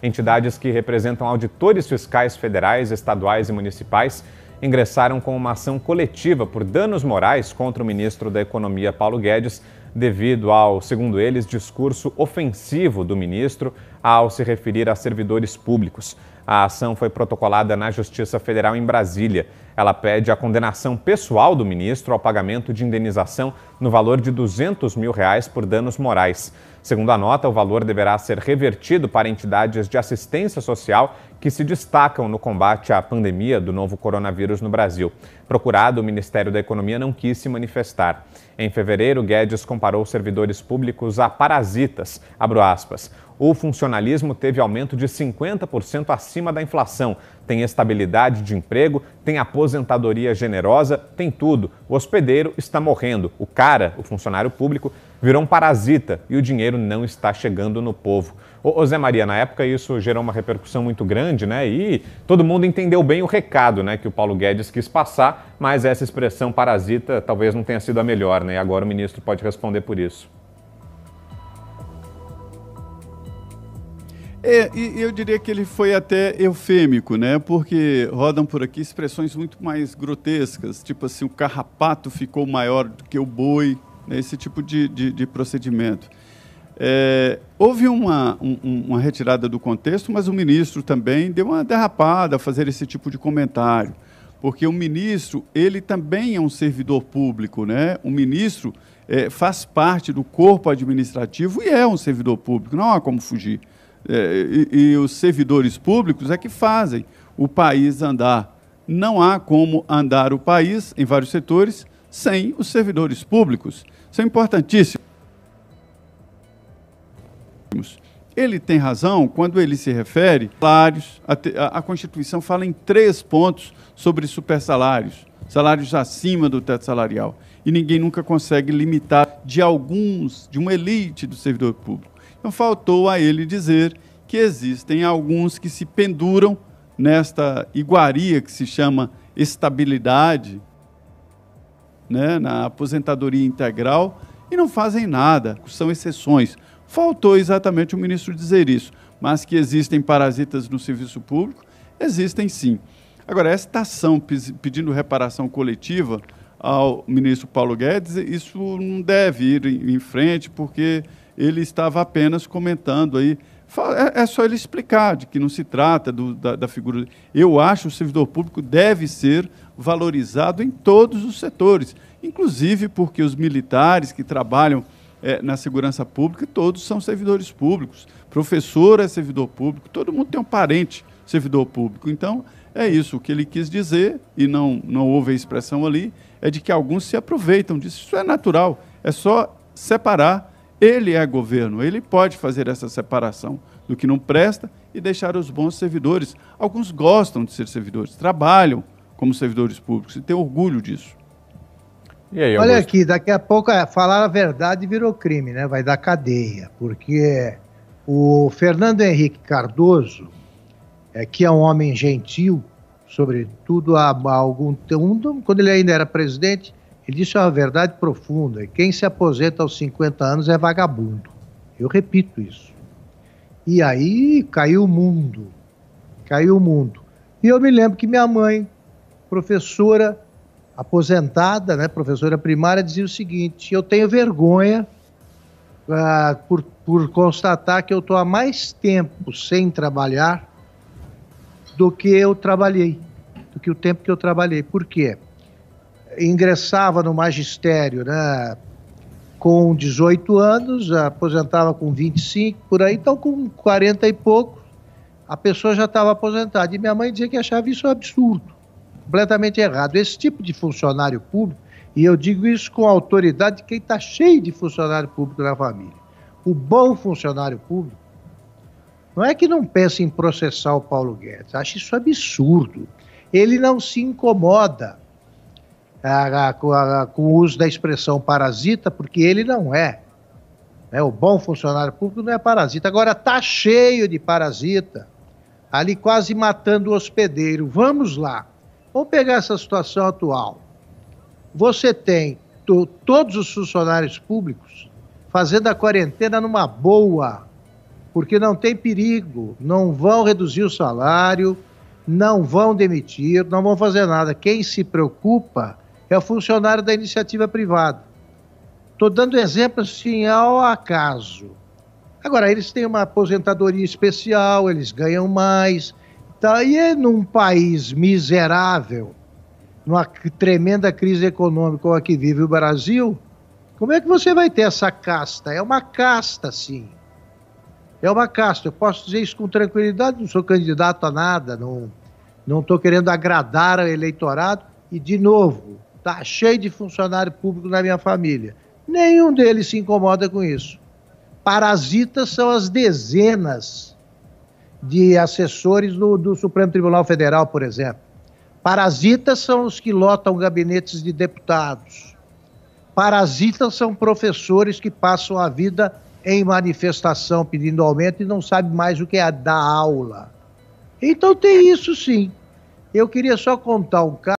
Entidades que representam auditores fiscais federais, estaduais e municipais ingressaram com uma ação coletiva por danos morais contra o ministro da Economia, Paulo Guedes, devido ao, segundo eles, discurso ofensivo do ministro ao se referir a servidores públicos. A ação foi protocolada na Justiça Federal em Brasília. Ela pede a condenação pessoal do ministro ao pagamento de indenização no valor de R$200 mil por danos morais. Segundo a nota, o valor deverá ser revertido para entidades de assistência social que se destacam no combate à pandemia do novo coronavírus no Brasil. Procurado, o Ministério da Economia não quis se manifestar. Em fevereiro, Guedes comparou servidores públicos a parasitas, abro aspas. O funcionalismo teve aumento de 50% acima da inflação, tem estabilidade de emprego, tem aposentadoria generosa, tem tudo. O hospedeiro está morrendo. O cara, o funcionário público, virou um parasita e o dinheiro não está chegando no povo. Ô Zé Maria, na época isso gerou uma repercussão muito grande, né? E todo mundo entendeu bem o recado, né, que o Paulo Guedes quis passar, mas essa expressão parasita talvez não tenha sido a melhor, né? E agora o ministro pode responder por isso. E eu diria que ele foi até eufêmico, né? Porque rodam por aqui expressões muito mais grotescas, tipo assim, o carrapato ficou maior do que o boi, né? Esse tipo de procedimento. Houve uma retirada do contexto, mas o ministro também deu uma derrapada a fazer esse tipo de comentário, porque o ministro, ele também é um servidor público, né? O ministro faz parte do corpo administrativo e é um servidor público, não há como fugir. E os servidores públicos é que fazem o país andar. Não há como andar o país, em vários setores, sem os servidores públicos. Isso é importantíssimo. Ele tem razão quando ele se refere a salários. A Constituição fala em 3 pontos sobre supersalários, salários acima do teto salarial. E ninguém nunca consegue limitar de uma elite do servidor público. Então, faltou a ele dizer que existem alguns que se penduram nesta iguaria que se chama estabilidade, né, na aposentadoria integral, e não fazem nada, são exceções. Faltou exatamente o ministro dizer isso, mas que existem parasitas no serviço público, existem sim. Agora, esta ação pedindo reparação coletiva ao ministro Paulo Guedes, isso não deve ir em frente, porque ele estava apenas comentando aí. É só ele explicar de que não se trata da figura. Eu acho que o servidor público deve ser valorizado em todos os setores, inclusive porque os militares que trabalham na segurança pública, todos são servidores públicos. Professor é servidor público, todo mundo tem um parente servidor público. Então, é isso. O que ele quis dizer, e não houve a expressão ali, é de que alguns se aproveitam disso. Isso é natural, é só separar. Ele é governo, ele pode fazer essa separação do que não presta e deixar os bons servidores. Alguns gostam de ser servidores, trabalham como servidores públicos e têm orgulho disso. E aí, olha aqui, daqui a pouco falar a verdade virou crime, né? Vai dar cadeia, porque o Fernando Henrique Cardoso, que é um homem gentil, sobretudo há algum tempo, quando ele ainda era presidente, ele disse uma verdade profunda: quem se aposenta aos 50 anos é vagabundo. Eu repito isso. E aí caiu o mundo. Caiu o mundo. E eu me lembro que minha mãe, professora aposentada, né, professora primária, dizia o seguinte: eu tenho vergonha por constatar que eu estou há mais tempo sem trabalhar do que eu trabalhei, do que o tempo que eu trabalhei. Por quê? Ingressava no magistério, né, com 18 anos, aposentava com 25, por aí, então com 40 e pouco, a pessoa já estava aposentada. E minha mãe dizia que achava isso um absurdo, completamente errado. Esse tipo de funcionário público, e eu digo isso com autoridade de quem está cheio de funcionário público na família, o bom funcionário público não é que não pensa em processar o Paulo Guedes, acha isso absurdo. Ele não se incomoda com o uso da expressão parasita, porque ele não é. O bom funcionário público não é parasita. Agora está cheio de parasita, ali quase matando o hospedeiro. Vamos lá, vamos pegar essa situação atual. Você tem todos os funcionários públicos fazendo a quarentena numa boa, porque não tem perigo, não vão reduzir o salário, não vão demitir, não vão fazer nada. Quem se preocupa é o funcionário da iniciativa privada. Estou dando exemplo assim ao acaso. Agora, eles têm uma aposentadoria especial, eles ganham mais. Tá? E num país miserável, numa tremenda crise econômica como a que vive o Brasil, como é que você vai ter essa casta? É uma casta, sim. É uma casta. Eu posso dizer isso com tranquilidade, não sou candidato a nada, não estou querendo agradar ao eleitorado. E, de novo, está cheio de funcionário público na minha família. Nenhum deles se incomoda com isso. Parasitas são as dezenas de assessores do Supremo Tribunal Federal, por exemplo. Parasitas são os que lotam gabinetes de deputados. Parasitas são professores que passam a vida em manifestação pedindo aumento e não sabem mais o que é dar aula. Então tem isso sim. Eu queria só contar um caso.